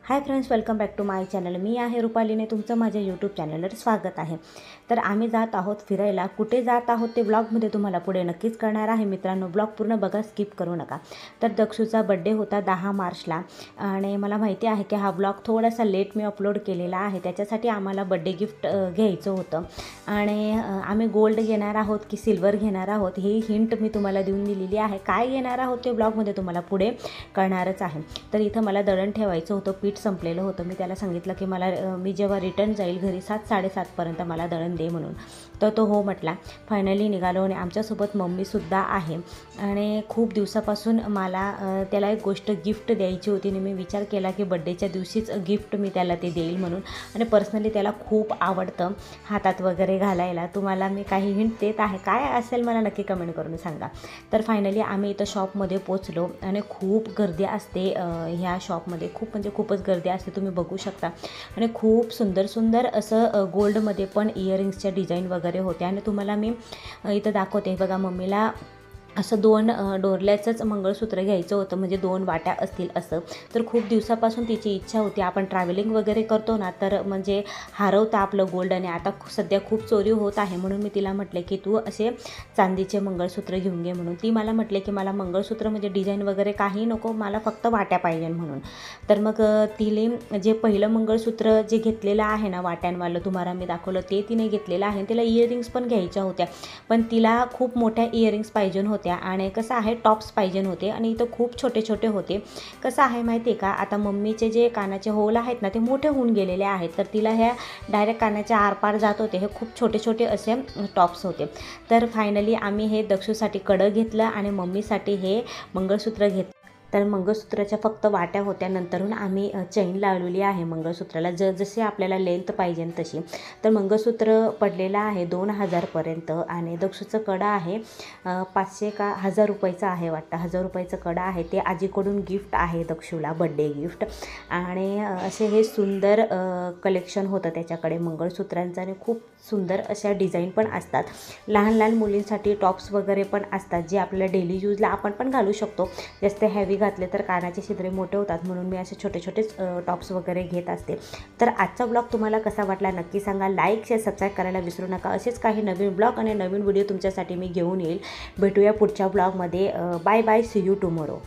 High friends, welcome back to my channel. मी आहे रुपालीने, तुमचं माझ्या यूट्यूब चॅनलवर स्वागत आहे। तर आम्ही जात आहोत फिरायला। कुठे जात आहोत ते ब्लॉगमध्ये तुम्हाला पुढे नक्कीच कळणार आहे मित्रांनो, ब्लॉग पूर्ण बघा, स्किप करू नका। तर दक्षूचा बड्डे होता 10 मार्चला आणि मला माहिती आहे की हा ब्लॉग थोडासा लेट मी अपलोड केलेला आहे, त्याच्यासाठी आम्हाला बड्डे गिफ्ट घ्यायचं होतं आणि आम्ही गोल्ड घेणार आहोत की सिल्वर घेणार आहोत ही हिंट मी तुम्हाला देऊन दिलेली आहे। काय घेणार आहोत ते ब्लॉगमध्ये तुम्हाला पुढे कळणारच आहे। तर इथं मला दळण ठेवायचं होतं, पीठ संपलेलं होतं। मी त्याला सांगितलं की मी जेव्हा रिटर्न जाईल घरी 7-7:30 पर्यंत मला दळण दे म्हणून, तर तो हो म्हटला। फायनली निघालो आणि आमच्यासोबत मम्मीसुद्धा आहे आणि खूप दिवसापासून मला त्याला एक गोष्ट गिफ्ट द्यायची होती आणि मी विचार केला की बड्डेच्या दिवशीच गिफ्ट मी त्याला ते देईल म्हणून। आणि पर्सनली त्याला खूप आवडतं हातात वगैरे घालायला। तुम्हाला मी काही हिंट देत आहे, काय असेल मला नक्की कमेंट करून सांगा। तर फायनली आम्ही इथं शॉपमध्ये पोचलो आणि खूप गर्दी असते ह्या शॉपमध्ये, खूप म्हणजे खूपच गर्दी असते, तुम्ही बघू शकता। आणि खूप सुंदर सुंदर असं गोल्डमध्ये पण इयरिंग्सच्या डिझाईन वगैरे होते आणि तुम्हाला मी इथं दाखवते बघा। मम्मीला असं 2 डोरल्याचंच मंगळसूत्र घ्यायचं होतं, म्हणजे 2 वाट्या असतील असं। तर खूप दिवसापासून तिची इच्छा होती। आपण ट्रॅव्हलिंग वगैरे करतो ना, तर म्हणजे हरवतं आपलं गोल्ड आणि आता सध्या खूप चोरी होत आहे, म्हणून मी तिला म्हटले की तू असे चांदीचे मंगळसूत्र घेऊन घे म्हणून। ती मला म्हटले की मला मंगळसूत्र म्हणजे डिझाईन वगैरे काही नको, मला फक्त वाट्या पाहिजे म्हणून। तर मग तिने जे पहिलं मंगळसूत्र जे घेतलेलं आहे ना वाट्यांवालं, तुम्हाला मी दाखवलं, ते तिने घेतलेलं आहे। तिला इयरिंग्स पण घ्यायच्या होत्या, पण तिला खूप मोठ्या इयरिंग्स पाहिजे होत्या आणि कसं आहे टॉप्स पाहिजे होते आणि इथं खूप छोटे छोटे होते। कसं आहे माहिती आहे का, आता मम्मीचे जे कानाचे होल आहेत ना ते मोठे होऊन गेलेले आहेत, तर तिला ह्या डायरेक्ट कानाच्या आरपार जात होते, हे खूप छोटे छोटे असे टॉप्स होते। तर फायनली आम्ही हे दक्षूसाठी कडं घेतलं आणि मम्मीसाठी हे मंगळसूत्र घेतलं। तर मंगळसूत्राच्या फक्त वाट्या होत्या, नंतरून आम्ही चैन लावलेली आहे मंगळसूत्राला, जशी आपल्याला लेंथ पाहिजे तशी। तर मंगळसूत्र पडलेलं आहे 2000 पर्यंत आणि दक्षूचं कडं आहे 500 का 1000 रुपयाचं आहे वाटतं, 1000 रुपयाचं कडं आहे। ते आजीकडून गिफ्ट आहे दक्षूला, बड्डे गिफ्ट। आणि असे हे सुंदर कलेक्शन होतं त्याच्याकडे मंगळसूत्रांचं आणि खूप सुंदर अशा डिझाईन पण असतात। लहान लहान मुलींसाठी टॉप्स वगैरे पण असतात, जे आपल्याला डेली यूजला आपण पण घालू शकतो। जास्त हॅवी घातले तर कानाचे छिद्रे मोठे होतात, म्हणून मी असे छोटे छोटेच टॉप्स वगैरे घेत असते। तर आजचा ब्लॉग तुम्हाला कसा वाटला नक्की सांगा। लाईक शेअर सबस्क्राईब करायला विसरू नका। असेच काही नवीन ब्लॉग आणि नवीन व्हिडिओ तुमच्यासाठी मी घेऊन येईल। भेटूया पुढच्या ब्लॉगमध्ये। Bye bye, see you tomorrow.